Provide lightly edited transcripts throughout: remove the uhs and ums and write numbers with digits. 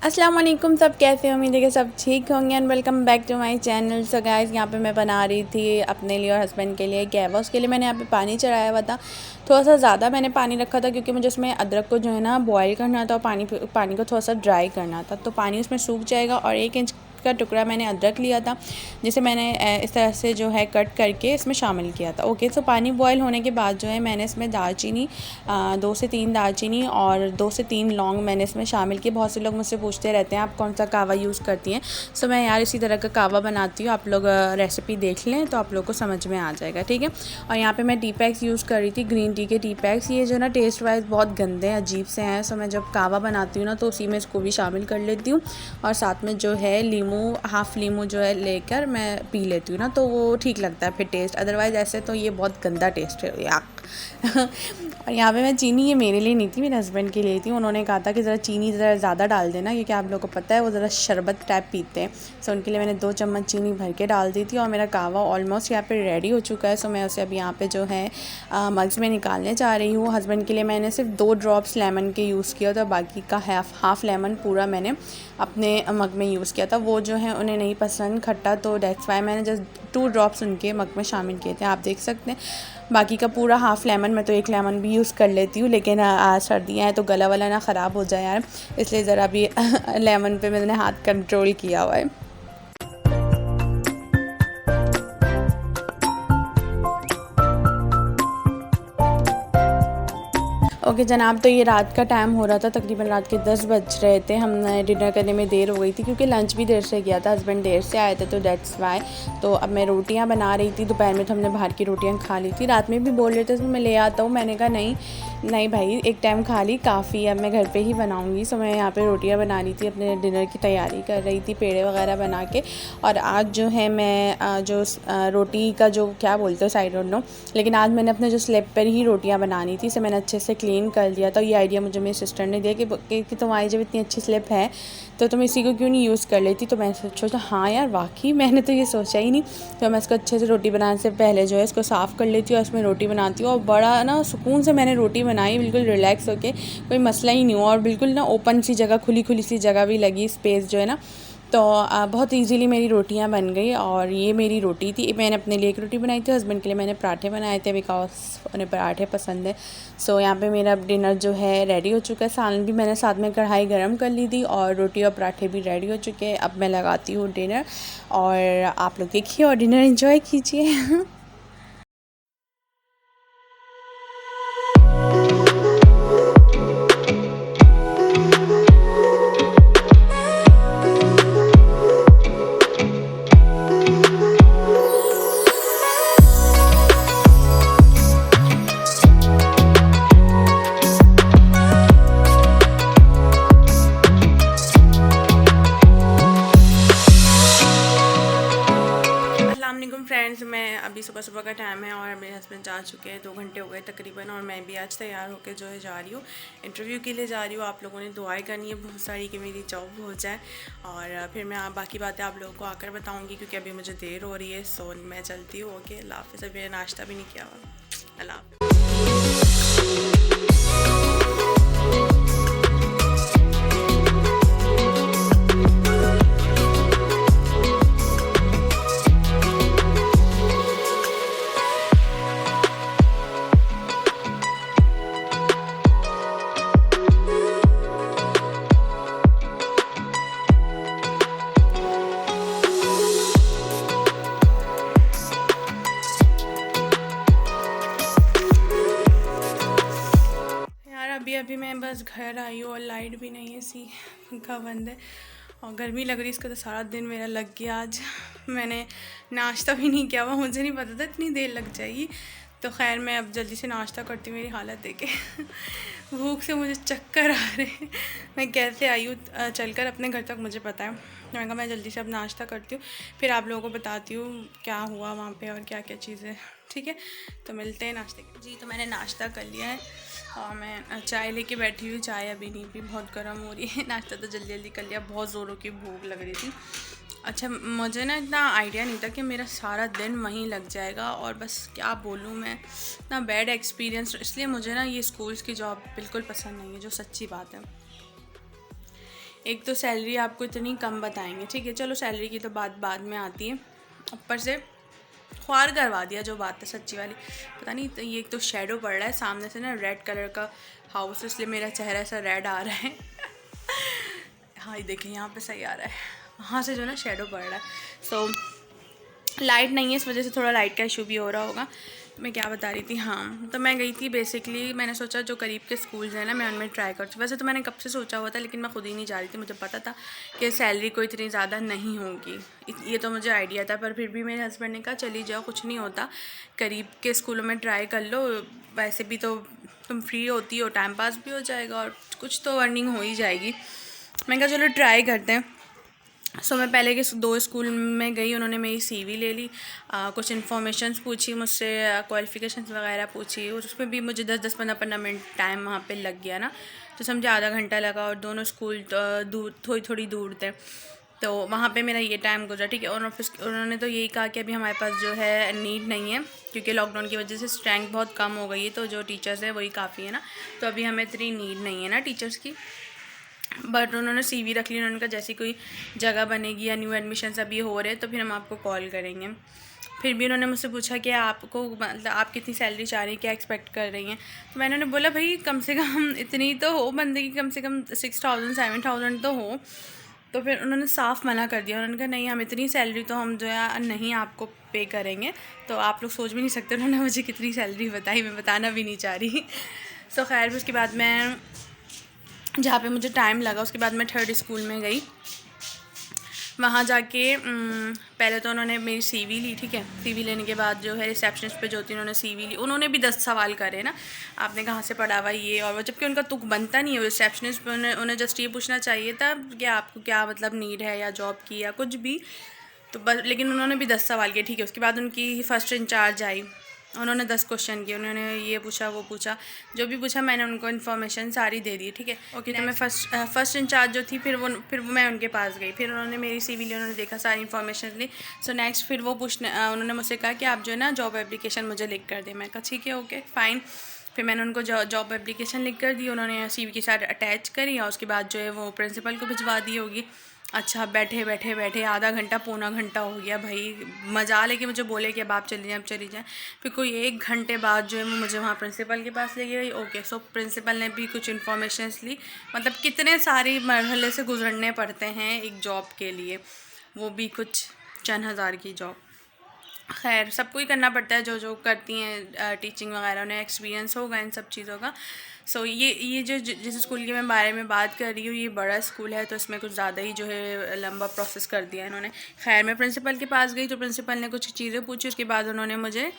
अस्सलाम वालेकुम, सब कैसे हो? उम्मीद है कि सब ठीक होंगे and welcome back to my channel. So guys, यहाँ पे मैं बना रही थी अपने लिए और हस्बैंड के लिए कहवा। उसके लिए मैंने यहाँ पे पानी चढ़ाया हुआ था। थोड़ा सा ज़्यादा मैंने पानी रखा था क्योंकि मुझे उसमें अदरक को जो है ना बॉयल करना था और पानी को थोड़ा सा ड्राई करना था, तो पानी उसमें सूख जाएगा। और 1 इंच का टुकड़ा मैंने अदरक लिया था, जिसे मैंने इस तरह से जो है कट करके इसमें शामिल किया था। ओके, सो पानी बॉयल होने के बाद जो है मैंने इसमें दालचीनी 2 से 3 दालचीनी और 2 से 3 लौंग मैंने इसमें शामिल किए। बहुत से लोग मुझसे पूछते रहते हैं आप कौन सा कहवा यूज़ करती हैं। सो मैं यार इसी तरह का कहवा बनाती हूँ, आप लोग रेसिपी देख लें तो आप लोग को समझ में आ जाएगा, ठीक है। और यहाँ पे मैं टी पैक्स यूज़ कर रही थी, ग्रीन टी के टी पैक्स। ये जो ना टेस्ट वाइज बहुत गंदे हैं, अजीब से हैं। सो मैं जब कहवा बनाती हूँ ना तो उसी में इसको भी शामिल कर लेती हूँ और साथ में जो है लीमू, हाफ़ लीमू जो है लेकर मैं पी लेती हूँ ना, तो वो ठीक लगता है फिर टेस्ट। अदरवाइज़ ऐसे तो ये बहुत गंदा टेस्ट है याक। और यहाँ पे मैं चीनी, ये मेरे लिए नहीं थी, मेरे हस्बैंड के लिए थी। उन्होंने कहा था कि ज़रा चीनी ज़रा ज़्यादा डाल देना क्योंकि आप लोगों को पता है वो ज़रा शरबत टाइप पीते हैं। सो उनके लिए मैंने 2 चम्मच चीनी भर के डाल दी थी और मेरा कहवा ऑलमोस्ट यहाँ पे रेडी हो चुका है। सो मैं उसे अभी यहाँ पे जो है मग्स में निकालने जा रही हूँ। हस्बैंड के लिए मैंने सिर्फ 2 ड्रॉप्स लेमन के यूज़ किया था, बाकी का हाफ़ लेमन पूरा मैंने अपने मग में यूज़ किया था। वो जो है उन्हें नहीं पसंद खट्टा, तो दैट्स वाई मैंने जस्ट 2 ड्रॉप्स उनके मग में शामिल किए थे, आप देख सकते हैं। बाकी का पूरा हाफ़ लेमन, मैं तो 1 लेमन भी यूज़ कर लेती हूँ, लेकिन आज सर्दियाँ हैं तो गला वाला ना ख़राब हो जाए यार, इसलिए ज़रा भी लेमन पे मैंने हाथ कंट्रोल किया हुआ है। ओके जनाब, तो ये रात का टाइम हो रहा था, तकरीबन रात के 10 बज रहे थे। हम डिनर करने में देर हो गई थी क्योंकि लंच भी देर से किया था, हस्बैंड देर से आए थे, तो दैट्स वाई। तो अब मैं रोटियां बना रही थी। दोपहर में तो हमने बाहर की रोटियां खा ली थी, रात में भी बोल रहे थे तो मैं ले आता हूँ। मैंने कहा नहीं नहीं भाई, एक टाइम खा ली काफ़ी, अब मैं घर पे ही बनाऊँगी। सो मैं यहाँ पे रोटियाँ बना रही थी, अपने डिनर की तैयारी कर रही थी, पेड़े वगैरह बना के। और आज जो है मैं रोटी का जो क्या बोलते हो आई डोंट नो, लेकिन आज मैंने अपने जो स्लैब पर ही रोटियाँ बनानी थी। इसे मैंने अच्छे से क्लीन कर लिया था। ये आइडिया मुझे मेरी सिस्टर ने दिया कि तुम्हारी जब इतनी अच्छी स्लैब है तो तुम इसी को क्यों नहीं यूज़ कर लेती। तो मैंने सोचा हाँ यार वाकई, मैंने तो ये सोचा ही नहीं। तो मैं इसको अच्छे से रोटी बनाने से पहले जो है इसको साफ़ कर लेती हूँ और इसमें रोटी बनाती हूँ। और बड़ा ना सुकून से मैंने रोटी बनाई, बिल्कुल रिलैक्स होके, कोई मसला ही नहीं हुआ। और बिल्कुल ना ओपन सी जगह, खुली सी जगह भी लगी, स्पेस जो है ना, तो बहुत इजीली मेरी रोटियां बन गई। और ये मेरी रोटी थी, मैंने अपने लिए एक रोटी बनाई थी, हस्बैंड के लिए मैंने पराठे बनाए थे बिकॉज उन्हें पराठे पसंद है। सो यहाँ पे मेरा डिनर जो है रेडी हो चुका है। सालन भी मैंने साथ में कढ़ाई गरम कर ली थी और रोटी और पराठे भी रेडी हो चुके हैं। अब मैं लगाती हूँ डिनर और आप लोग देखिए और डिनर एंजॉय कीजिए। अस्सलाम फ्रेंड्स, मैं अभी सुबह का टाइम है और मेरे हस्बैंड जा चुके हैं, 2 घंटे हो गए तकरीबन। और मैं भी आज तैयार होकर जो है जा रही हूँ, इंटरव्यू के लिए जा रही हूँ। आप लोगों ने दुआएं करनी है बहुत सारी कि मेरी जॉब हो जाए, और फिर मैं बाकी बातें आप लोगों को आकर बताऊँगी क्योंकि अभी मुझे देर हो रही है। सो मैं चलती हूँ। ओके, अल्लाह हाफ़िज़। अभी मैंने नाश्ता भी नहीं किया हुआ। अल्लाह हाफ़िज़। अभी मैं बस घर आई हूँ और लाइट भी नहीं है, सी पंखा बंद है और गर्मी लग रही है। इसका तो सारा दिन मेरा लग गया आज। मैंने नाश्ता भी नहीं किया हुआ, मुझे नहीं पता था इतनी देर लग जाएगी। तो खैर मैं अब जल्दी से नाश्ता करती हूँ, मेरी हालत देखे भूख से मुझे चक्कर आ रहे हैं। मैं कैसे आई हूँ चलकर अपने घर तक मुझे पता है। मैंने कहा मैं जल्दी से अब नाश्ता करती हूँ, फिर आप लोगों को बताती हूँ क्या हुआ वहाँ पे और क्या क्या चीज़ें, ठीक है। तो मिलते हैं नाश्ते के। जी, तो मैंने नाश्ता कर लिया है और मैं चाय लेके बैठी हुई। चाय अभी नहीं पी, बहुत गर्म हो रही है। नाश्ता तो जल्दी जल्दी कर लिया, बहुत ज़ोरों की भूख लग रही थी। अच्छा, मुझे ना इतना आइडिया नहीं था कि मेरा सारा दिन वहीं लग जाएगा, और बस क्या बोलूँ मैं, ना बैड एक्सपीरियंस। इसलिए मुझे ना ये स्कूल्स की जॉब बिल्कुल पसंद नहीं है, जो सच्ची बात है। एक तो सैलरी आपको इतनी कम बताएंगे, ठीक है, चलो सैलरी की तो बात बाद में आती है, ऊपर से ख्वार करवा दिया जो बात है सच्ची वाली। पता नहीं, तो ये एक तो शेडो पड़ रहा है सामने से ना, रेड कलर का हाउस, इसलिए मेरा चेहरा ऐसा रेड आ रहा है। हाँ ये देखें यहाँ पे सही आ रहा है, वहाँ से जो ना शेडो पड़ रहा है। सो लाइट नहीं है, इस वजह से थोड़ा लाइट का इशू भी हो रहा होगा। मैं क्या बता रही थी, हाँ तो मैं गई थी बेसिकली, मैंने सोचा जो करीब के स्कूल्स हैं ना मैं उनमें ट्राई करती हूँ। वैसे तो मैंने कब से सोचा हुआ था, लेकिन मैं खुद ही नहीं जा रही थी, मुझे पता था कि सैलरी कोई इतनी ज़्यादा नहीं होगी, ये तो मुझे आइडिया था। पर फिर भी मेरे हस्बैंड ने कहा चली जाओ, कुछ नहीं होता, करीब के स्कूलों में ट्राई कर लो, वैसे भी तो तुम फ्री होती हो, टाइम पास भी हो जाएगा और कुछ तो अर्निंग हो ही जाएगी। मैंने कहा चलो ट्राई करते हैं। सो मैं पहले के 2 स्कूल में गई, उन्होंने मेरी सीवी ले ली, कुछ इन्फॉर्मेशन्स पूछी मुझसे, क्वालिफ़िकेशंस वगैरह पूछी, और उसमें भी मुझे 10-10, 15-15 मिनट टाइम वहाँ पे लग गया ना, तो समझे आधा घंटा लगा, और दोनों स्कूल दूर, थोड़ी दूर थे, तो वहाँ पे मेरा ये टाइम गुजरा, ठीक है। और उन्होंने तो यही कहा कि अभी हमारे पास जो है नीड नहीं है, क्योंकि लॉकडाउन की वजह से स्ट्रेंथ बहुत कम हो गई है, तो जो टीचर्स है वही काफ़ी है ना, तो अभी हमें इतनी नीड नहीं है ना टीचर्स की। बट उन्होंने सीवी रख ली, उन्होंने कहा जैसी कोई जगह बनेगी या न्यू एडमिशन्स अभी हो रहे हैं तो फिर हम आपको कॉल करेंगे। फिर भी उन्होंने मुझसे पूछा कि आपको मतलब आप कितनी सैलरी चाह रही हैं, क्या एक्सपेक्ट कर रही हैं, तो मैंने उन्हें बोला भाई कम से कम इतनी तो हो, बंदे की कम से कम 6000 7000 तो हो। तो फिर उन्होंने साफ़ मना कर दिया, उन्होंने कहा नहीं हम इतनी सैलरी तो हम जो है नहीं आपको पे करेंगे, तो आप लोग सोच भी नहीं सकते उन्होंने मुझे कितनी सैलरी बताई, मैं बताना भी नहीं चाह रही। सो खैर फिर उसके बाद मैं जहाँ पे मुझे टाइम लगा, उसके बाद मैं 3rd स्कूल में गई। वहाँ जाके पहले तो उन्होंने मेरी सीवी ली, ठीक है, सीवी लेने के बाद जो है रिसेप्शनिस्ट पे जो थी उन्होंने सीवी ली, उन्होंने भी 10 सवाल करे ना, आपने कहाँ से पढ़ा हुआ ये और वो, जबकि उनका तुक बनता नहीं है रिसेप्शनिस्ट पे, उन्हें जस्ट ये पूछना चाहिए था कि आपको क्या मतलब नीड है या जॉब की या कुछ भी, तो बस, लेकिन उन्होंने भी 10 सवाल किए, ठीक है। उसके बाद उनकी फ़र्स्ट इंचार्ज आई, उन्होंने 10 क्वेश्चन किए, उन्होंने ये पूछा वो पूछा, जो भी पूछा मैंने उनको इन्फॉर्मेशन सारी दे दी, ठीक है ओके। तो मैं फर्स्ट इंचार्ज जो थी, फिर वो मैं उनके पास गई, फिर उन्होंने मेरी सीवी ली, उन्होंने देखा सारी इन्फॉर्मेशन ली। सो नेक्स्ट फिर वो उन्होंने मुझसे कहा कि आप जो है ना जॉब एप्लीकेशन मुझे लिख कर दें। मैं कहा ठीक है ओके फ़ाइन। फिर मैंने उनको जॉब एप्लीकेशन लिख कर दी, उन्होंने सीवी के साथ अटैच करी, और उसके बाद जो है वो प्रिंसिपल को भिजवा दी होगी। अच्छा बैठे आधा घंटा पौना घंटा हो गया भाई, मजा लेके मुझे बोले कि अब आप चली जाएँ, अब चली जाएँ। फिर कोई 1 घंटे बाद जो है वो मुझे वहाँ प्रिंसिपल के पास ले गई। ओके सो प्रिंसिपल ने भी कुछ इन्फॉर्मेशंस ली, मतलब कितने सारे मरहले से गुजरने पड़ते हैं एक जॉब के लिए, वो भी कुछ चंद हज़ार की जॉब। खैर सबको ही करना पड़ता है, जो करती हैं टीचिंग वगैरह, उन्हें एक्सपीरियंस होगा इन सब चीज़ों का। सो ये जो जिस स्कूल के मैं बारे में बात कर रही हूँ, ये बड़ा स्कूल है, तो इसमें कुछ ज़्यादा ही जो है लंबा प्रोसेस कर दिया इन्होंने। खैर मैं प्रिंसिपल के पास गई, तो प्रिंसिपल ने कुछ चीज़ें पूछी, उसके बाद उन्होंने मुझे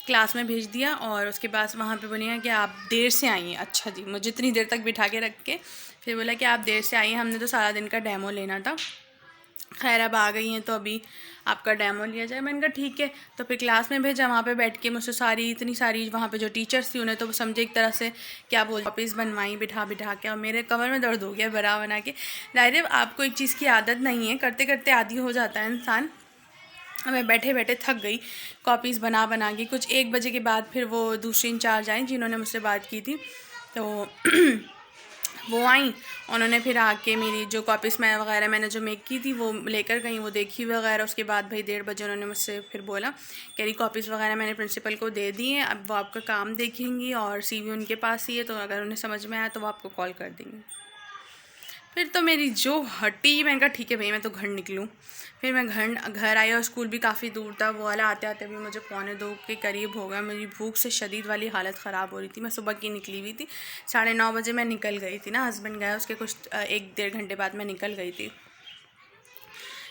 क्लास में भेज दिया, और उसके बाद वहाँ पे बोलिए कि आप देर से आई हैं। अच्छा जी, मुझे इतनी देर तक बिठा के रख के फिर बोला कि आप देर से आई हैं, हमने तो सारा दिन का डेमो लेना था। खैर अब आ गई हैं तो अभी आपका डेमो लिया जाए। मैंने कहा ठीक है, तो फिर क्लास में भेजा, वहाँ पे बैठ के मुझसे इतनी सारी वहाँ पे जो टीचर्स थी उन्हें तो समझे एक तरह से क्या बोल, कॉपीज़ बनवाई बिठा के, और मेरे कमर में दर्द हो गया बना के। डायरेक्ट आपको एक चीज़ की आदत नहीं है, करते करते आदी हो जाता है इंसान। मैं बैठे थक गई कॉपीज़ बना के। कुछ 1 बजे के बाद फिर वो दूसरी इंचार्ज आई जिन्होंने मुझसे बात की थी, तो वो आई, उन्होंने फिर आके मेरी जो कॉपीज़ मैंने जो मेक की थी वो लेकर गई, वो देखी वगैरह। उसके बाद भाई 1:30 बजे उन्होंने मुझसे फिर बोला कह रही कॉपीज़ वगैरह मैंने प्रिंसिपल को दे दी हैं, अब वो आपका काम देखेंगी, और सीवी उनके पास ही है, तो अगर उन्हें समझ में आया तो वो आपको कॉल कर देंगी। फिर तो मेरी जो हटी, मैंने कहा ठीक है भाई मैं तो घर निकलूँ। फिर मैं घर आई, और स्कूल भी काफ़ी दूर था, वो वाला आते आते भी मुझे 1:45 के करीब हो गया। मेरी भूख से शदीद वाली हालत ख़राब हो रही थी। मैं सुबह की निकली हुई थी, 9:30 बजे मैं निकल गई थी ना, हस्बैंड गया उसके कुछ 1-1.5 घंटे बाद मैं निकल गई थी।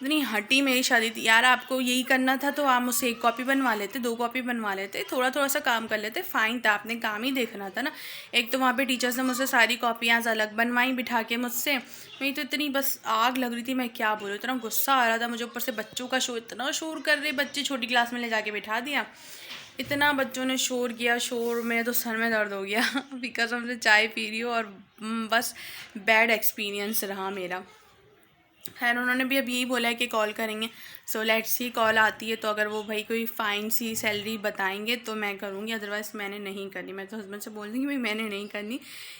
इतनी हटी मेरी शादी थी यार। आपको यही करना था तो आप मुझसे 1 कॉपी बनवा लेते, 2 कॉपी बनवा लेते, थोड़ा सा काम कर लेते, फ़ाइन था। आपने काम ही देखना था ना। एक तो वहाँ पे टीचर्स ने मुझसे सारी कॉपियाँ अलग बनवाई बिठा के मुझसे। मेरी तो इतनी बस आग लग रही थी, मैं क्या बोलूँ, इतना गुस्सा आ रहा था मुझे। ऊपर से बच्चों का शोर, इतना शोर कर रहे बच्चे, छोटी क्लास में ले जाके बिठा दिया, इतना बच्चों ने शोर किया, मेरे तो सर में दर्द हो गया बिकॉज हम से चाय पी रही हूँ, और बस बैड एक्सपीरियंस रहा मेरा। खैर उन्होंने भी अब यही बोला है कि कॉल करेंगे। सो लेट्स सी कॉल आती है तो अगर वो भाई कोई फ़ाइन सी सैलरी बताएंगे तो मैं करूँगी, अदरवाइज़ मैंने नहीं करनी। मैं तो हस्बैंड से बोल दूँगी भाई मैंने नहीं करनी।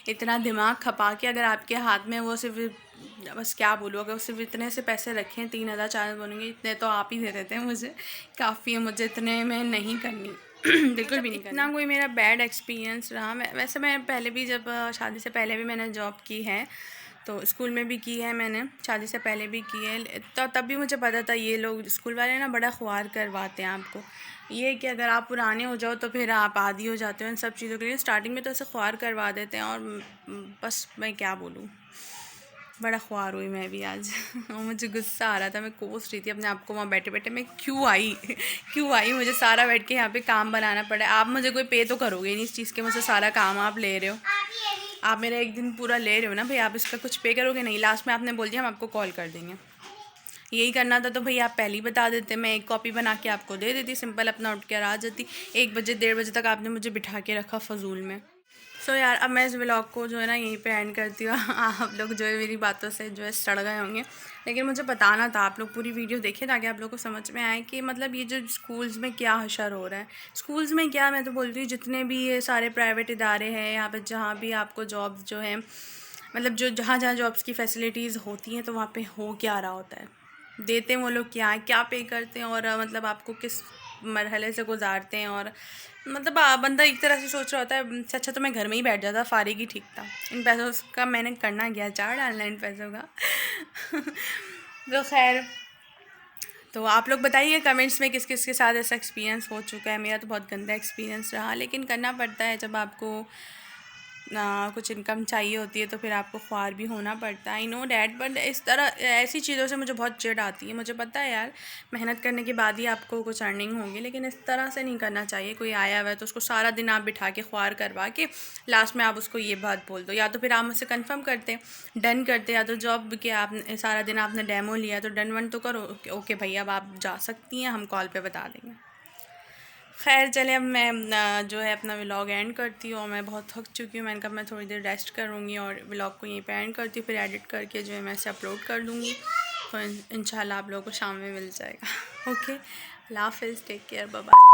इतना दिमाग खपा के अगर आपके हाथ में वो सिर्फ बस क्या बोलूँ, अगर वो सिर्फ इतने से पैसे रखें 3,000 4,000 बोलेंगे, इतने तो आप ही दे देते हैं मुझे, काफ़ी है, मुझे इतने में नहीं करनी। बिल्कुल भी नहीं करनी। इतना कोई मेरा बैड एक्सपीरियंस रहा। वैसे मैं पहले भी जब शादी से पहले भी मैंने जॉब की है, तो स्कूल में भी की है मैंने, शादी से पहले भी की है। तो तब भी मुझे पता था ये लोग स्कूल वाले ना बड़ा ख्वार करवाते हैं आपको। ये कि अगर आप पुराने हो जाओ तो फिर आप आदी हो जाते हो इन सब चीज़ों के लिए। स्टार्टिंग में तो ऐसे ख्वार करवा देते हैं, और बस मैं क्या बोलूँ, बड़ा ख्वार हुई मैं भी आज। और मुझे गुस्सा आ रहा था, मैं कोस रही थी अपने आप को वहाँ बैठे बैठे, मैं क्यों आई क्यों आई, मुझे सारा बैठ के यहाँ पे काम बनाना पड़ा। आप मुझे कोई पे तो करोगे नहीं इस चीज़ के, मुझसे सारा काम आप ले रहे हो, आप मेरा एक दिन पूरा ले रहे हो ना भाई, आप इसका कुछ पे करोगे नहीं। लास्ट में आपने बोल दिया हम आपको कॉल कर देंगे। यही करना था तो भाई आप पहले ही बता देते, मैं एक कॉपी बना के आपको दे देती, सिंपल अपना उठ कर आ जाती। 1 बजे 1:30 बजे तक आपने मुझे बिठा के रखा फजूल में। सो यार अब मैं इस व्लॉग को जो है ना यहीं पे एंड करती हूँ। आप लोग जो है मेरी बातों से जो है सड़ गए होंगे, लेकिन मुझे बताना था, आप लोग पूरी वीडियो देखें ताकि आप लोग को समझ में आए कि मतलब ये जो स्कूल्स में क्या हशर हो रहा है। स्कूल्स में क्या, मैं तो बोलती हूँ जितने भी ये सारे प्राइवेट इदारे हैं यहाँ पर, जहाँ भी आपको जॉब्स जो है, मतलब जो जहाँ जहाँ जॉब्स की फैसिलिटीज़ होती हैं, तो वहाँ पे हो क्या रहा होता है, देते हैं वो लोग क्या है, क्या पे करते हैं, और मतलब आपको किस मरहले से गुजारते हैं। और मतलब बंदा एक तरह से सोच रहा होता है अच्छा तो मैं घर में ही बैठ जाता, फारिग ही ठीक था, इन पैसों का मैंने करना गया, चार डालना इन पैसों का। तो खैर, तो आप लोग बताइए कमेंट्स में किस किस के साथ ऐसा एक्सपीरियंस हो चुका है। मेरा तो बहुत गंदा एक्सपीरियंस रहा, लेकिन करना पड़ता है जब आपको कुछ इनकम चाहिए होती है, तो फिर आपको ख्वार भी होना पड़ता है। आई नो डैट, बट इस तरह ऐसी चीज़ों से मुझे बहुत चिढ़ आती है। मुझे पता है यार मेहनत करने के बाद ही आपको कुछ अर्निंग होगी, लेकिन इस तरह से नहीं करना चाहिए। कोई आया हुआ है तो उसको सारा दिन आप बिठा के ख्वार करवा के लास्ट में आप उसको ये बात बोल दो, या तो फिर आप मुझसे कंफर्म करते, डन करते, या तो जॉब के आप सारा दिन आपने डेमो लिया तो डन वन तो करो, ओके भाई अब आप जा सकती हैं, हम कॉल पे बता देंगे। खैर चले, अब मैं जो है अपना व्लॉग एंड करती हूँ। मैं बहुत थक चुकी हूँ, मैंने कहा मैं थोड़ी देर रेस्ट करूँगी और व्लॉग को यहीं पे एंड करती हूँ, फिर एडिट करके जो है मैं इसे अपलोड कर दूँगी, तो इंशाल्लाह आप लोगों को शाम में मिल जाएगा। ओके, अल्लाह हाफ़िज़, टेक केयर, बाय बाय।